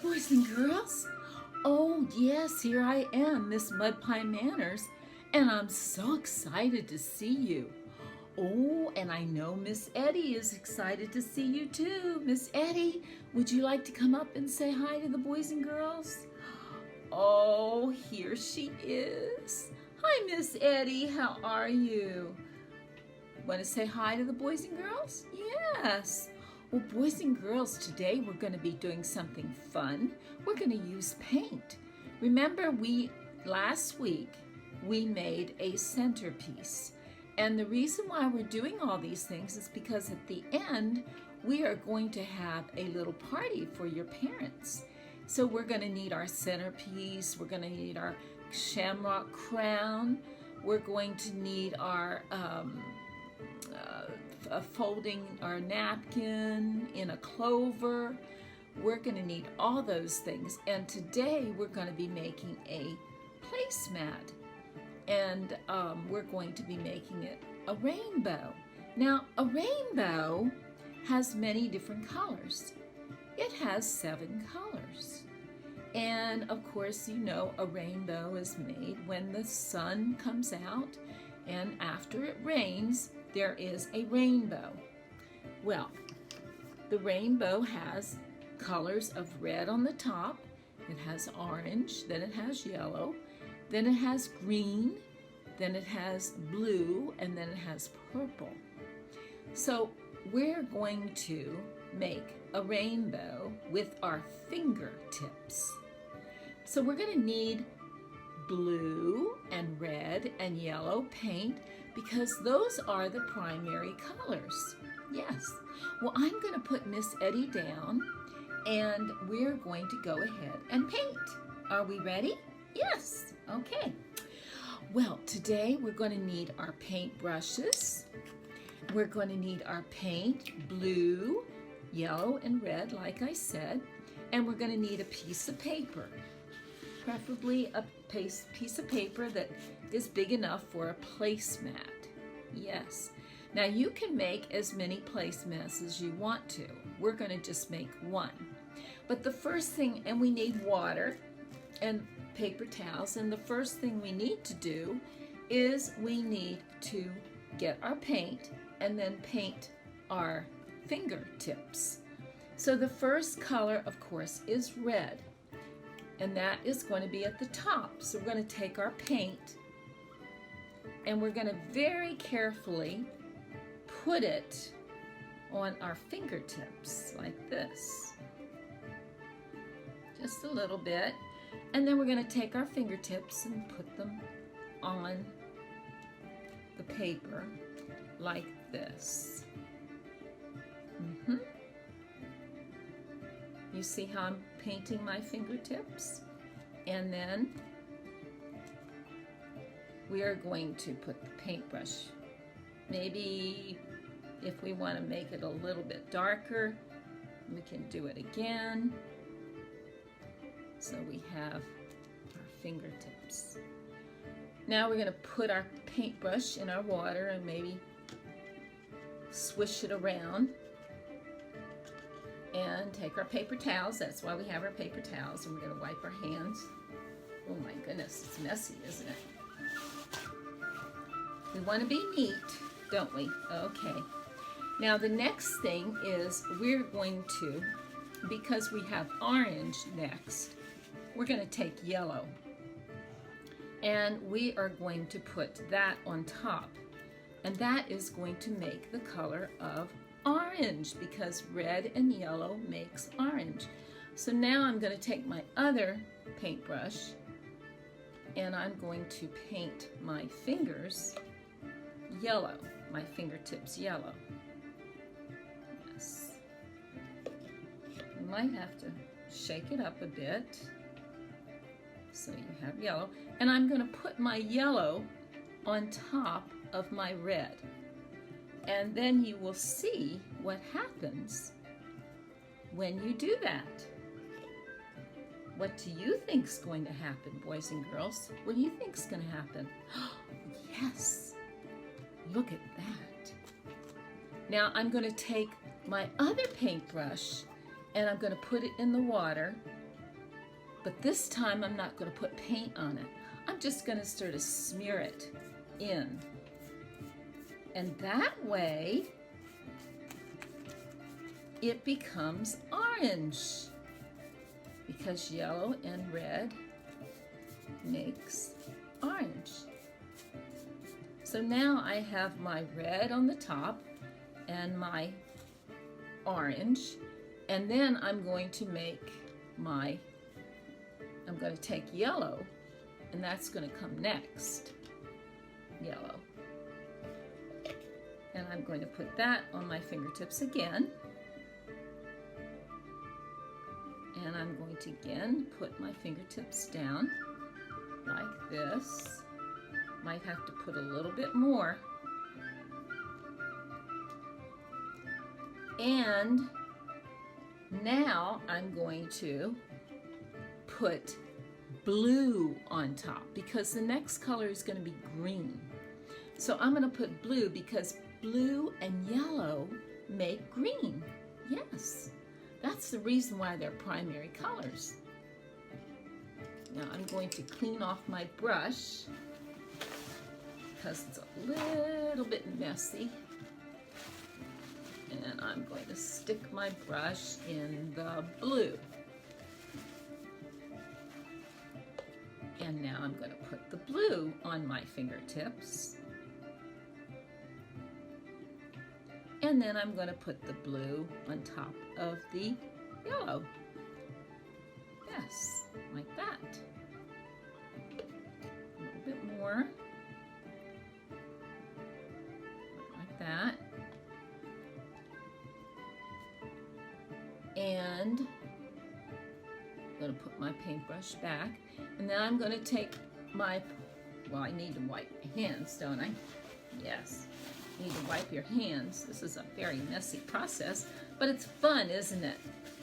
boys and girls. Oh, yes, here I am, Miss Mud Pie Manners, and I'm so excited to see you. Oh, and I know Miss Eddie is excited to see you too. Miss Eddie, would you like to come up and say hi to the boys and girls? Oh, here she is. Hi, Miss Eddie, how are you? Want to say hi to the boys and girls? Yes. Well, boys and girls, today we're going to be doing something fun. We're going to use paint. Remember, last week we made a centerpiece. And the reason why we're doing all these things is because at the end we are going to have a little party for your parents. So we're going to need our centerpiece, we're going to need our shamrock crown, we're going to need our folding our napkin in a clover. We're going to need all those things. And today we're going to be making a placemat. And we're going to be making it a rainbow. Now, a rainbow has many different colors. It has 7 colors. And of course, you know, a rainbow is made when the sun comes out, and after it rains, there is a rainbow. Well, the rainbow has colors of red on the top, it has orange, then it has yellow, then it has green, then it has blue, and then it has purple. So we're going to make a rainbow with our fingertips. So we're going to need blue and red and yellow paint because those are the primary colors. Yes. Well, I'm going to put Miss Eddie down and we're going to go ahead and paint. Are we ready? Yes. Okay. Well, today we're going to need our paint brushes. We're going to need our paint, blue, yellow, and red, like I said. And we're going to need a piece of paper, preferably a piece of paper that is big enough for a placemat. Yes. Now you can make as many placemats as you want to. We're going to just make one. But the first thing, and we need water and paper towels, and the first thing we need to do is we need to get our paint and then paint our fingertips. So the first color, of course, is red, and that is going to be at the top. So we're going to take our paint and we're going to very carefully put it on our fingertips like this, just a little bit. And then we're going to take our fingertips and put them on the paper like this. You see how I'm painting my fingertips? And then we are going to put the paintbrush. Maybe if we want to make it a little bit darker, we can do it again. So we have our fingertips. Now we're going to put our paintbrush in our water and maybe swish it around. And take our paper towels. That's why we have our paper towels. And we're going to wipe our hands. Oh my goodness, it's messy, isn't it? We want to be neat, don't we? Okay. Now the next thing is we're going to, because we have orange next, we're going to take yellow and we are going to put that on top, and that is going to make the color of orange because red and yellow makes orange. So now I'm going to take my other paintbrush and I'm going to paint my fingers yellow, my fingertips yellow. Yes. You might have to shake it up a bit. So you have yellow, and I'm going to put my yellow on top of my red, and then you will see what happens when you do that. What do you think is going to happen, boys and girls? What do you think is going to happen? Yes, look at that. Now I'm going to take my other paintbrush and I'm going to put it in the water But this time I'm not going to put paint on it. I'm just going to sort of smear it in. And that way it becomes orange, because yellow and red makes orange. So now I have my red on the top and my orange, and then I'm going to take yellow, and that's going to come next, yellow. And I'm going to put that on my fingertips again. And I'm going to again put my fingertips down like this. Might have to put a little bit more. And now I'm going to put blue on top, because the next color is going to be green. So I'm going to put blue because blue and yellow make green. Yes, that's the reason why they're primary colors. Now I'm going to clean off my brush because it's a little bit messy. And I'm going to stick my brush in the blue. And now I'm going to put the blue on my fingertips. And then I'm going to put the blue on top of the yellow. Yes, like that. A little bit more. Like that. And I'm going to put my paintbrush back. And then I'm going to take my, well, I need to wipe my hands, don't I? Yes. You need to wipe your hands. This is a very messy process, but it's fun, isn't it?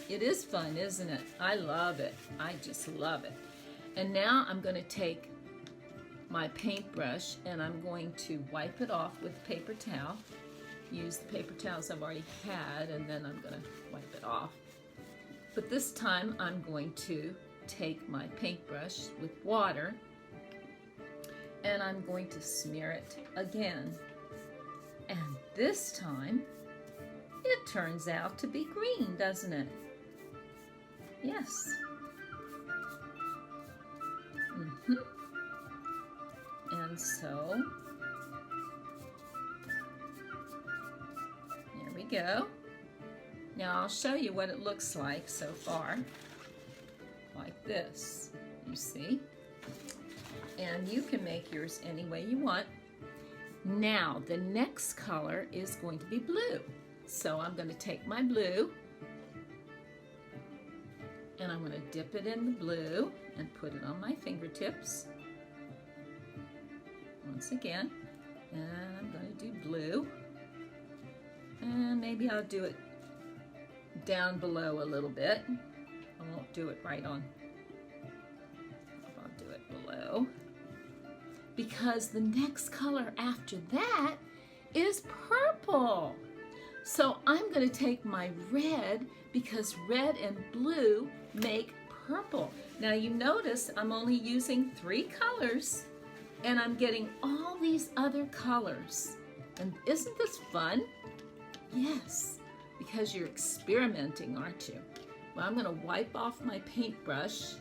It is fun, isn't it? I love it. I just love it. And now I'm going to take my paintbrush and I'm going to wipe it off with a paper towel. Use the paper towels I've already had, and then I'm going to wipe it off. But this time I'm going to take my paintbrush with water and I'm going to smear it again. And this time, it turns out to be green, doesn't it? Yes. And so, there we go. Now I'll show you what it looks like so far. Like this, you see? And you can make yours any way you want. Now, the next color is going to be blue. So I'm going to take my blue and I'm going to dip it in the blue and put it on my fingertips. Once again, and I'm going to do blue. And maybe I'll do it down below a little bit. I won't do it right on. I'll do it below. Because the next color after that is purple. So I'm going to take my red, because red and blue make purple. Now you notice I'm only using 3 colors and I'm getting all these other colors. And isn't this fun? Yes, because you're experimenting, aren't you? Well, I'm going to wipe off my paintbrush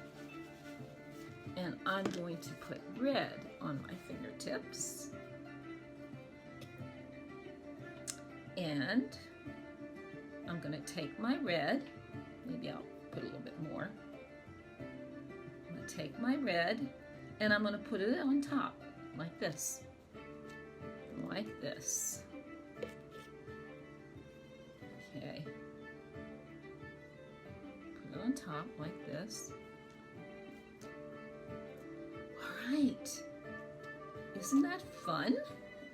and I'm going to put red on my fingertips. And I'm going to take my red, maybe I'll put a little bit more. I'm going to take my red and I'm going to put it on top like this. Like this. Okay. Put it on top like this. Right. Isn't that fun?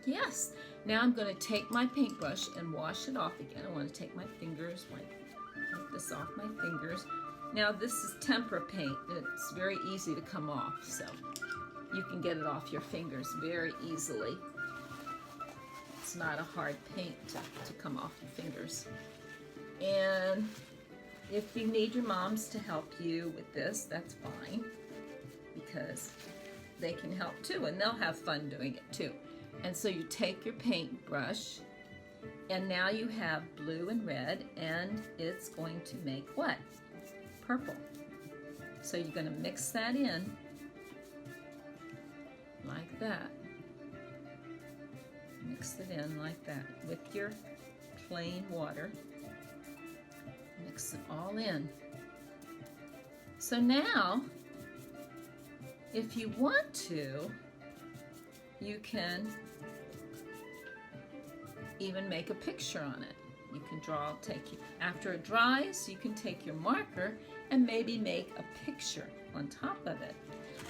Yes. Now I'm going to take my paintbrush and wash it off again. I want to take my fingers, wipe this off my fingers. Now this is tempera paint. It's very easy to come off, so you can get it off your fingers very easily. It's not a hard paint to come off your fingers. And if you need your moms to help you with this, that's fine, because they can help too, and they'll have fun doing it too. And so you take your paintbrush, and now you have blue and red, and it's going to make what? Purple. So you're going to mix that in like that. Mix it in like that with your plain water. Mix it all in. So now, if you want to, you can even make a picture on it. You can draw, after it dries, you can take your marker and maybe make a picture on top of it.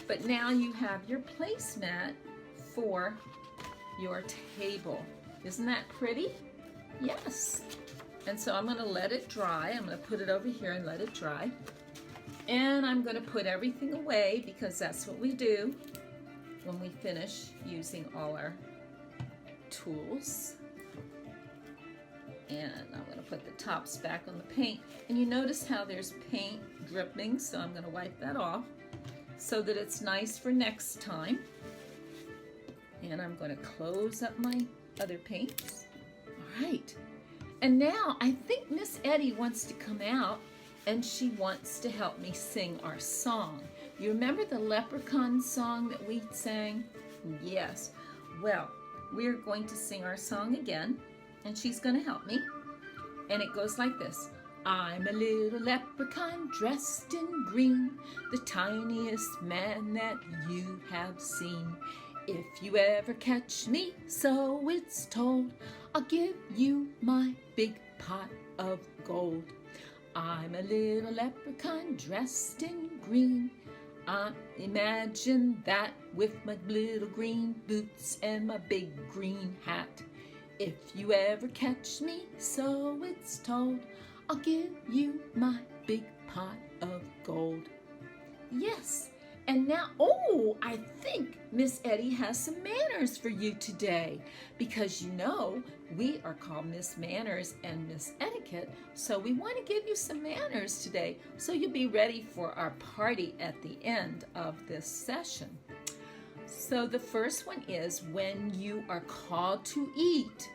But now you have your placemat for your table. Isn't that pretty? Yes. And so I'm going to let it dry. I'm going to put it over here and let it dry. And I'm going to put everything away, because that's what we do when we finish using all our tools. And I'm going to put the tops back on the paint. And you notice how there's paint dripping, so I'm going to wipe that off so that it's nice for next time. And I'm going to close up my other paints. All right. And now I think Miss Eddie wants to come out, and she wants to help me sing our song. You remember the Leprechaun Song that we sang? Yes. Well, we're going to sing our song again, and she's going to help me. And it goes like this. I'm a little leprechaun dressed in green, the tiniest man that you have seen. If you ever catch me, so it's told, I'll give you my big pot of gold. I'm a little leprechaun dressed in green. Imagine that with my little green boots and my big green hat. If you ever catch me, so it's told, I'll give you my big pot of gold. Yes, and now, oh, I think Miss Eddie has some manners for you today, because you know we are called Miss Manners and Miss Etiquette, so we want to give you some manners today, so you'll be ready for our party at the end of this session. So the first one is, when you are called to eat,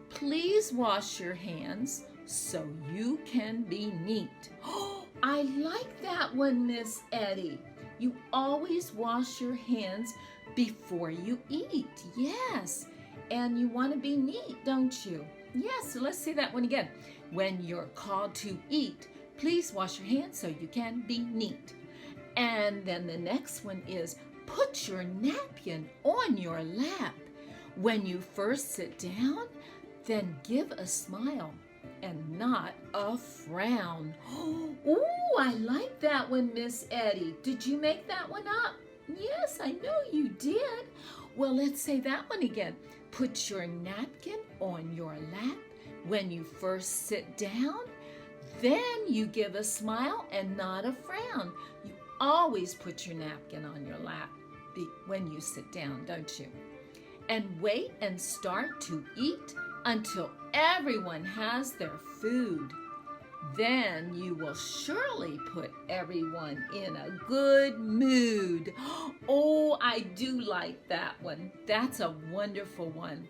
please wash your hands so you can be neat. Oh, I like that one, Miss Eddie. You always wash your hands before you eat. Yes, and you want to be neat, don't you? Yes, so let's say that one again. When you're called to eat, please wash your hands so you can be neat. And then the next one is, put your napkin on your lap. When you first sit down, then give a smile and not a frown. Ooh, I like that one, Miss Eddie. Did you make that one up? Yes, I know you did. Well, let's say that one again. Put your napkin on your lap when you first sit down. Then you give a smile and not a frown. You always put your napkin on your lap when you sit down, don't you? And wait and start to eat until everyone has their food. Then you will surely put everyone in a good mood. Oh, I do like that one. That's a wonderful one.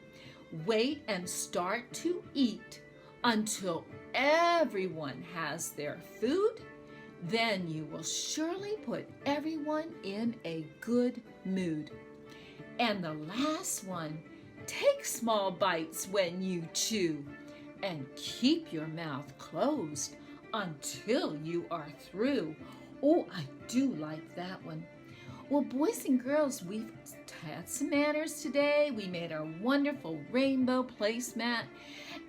Wait and start to eat until everyone has their food. Then you will surely put everyone in a good mood. And the last one, take small bites when you chew, and keep your mouth closed until you are through. Oh, I do like that one. Well, boys and girls, we've had some manners today. We made our wonderful rainbow placemat,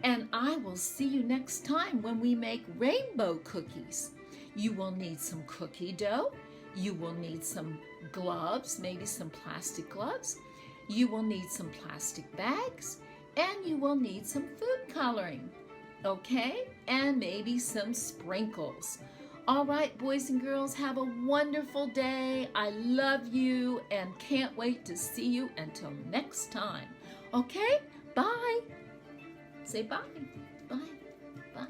and I will see you next time when we make rainbow cookies. You will need some cookie dough. You will need some gloves, maybe some plastic gloves. You will need some plastic bags, and you will need some food coloring, okay? And maybe some sprinkles. All right, boys and girls, have a wonderful day. I love you and can't wait to see you until next time. Okay? Bye. Say bye. Bye. Bye.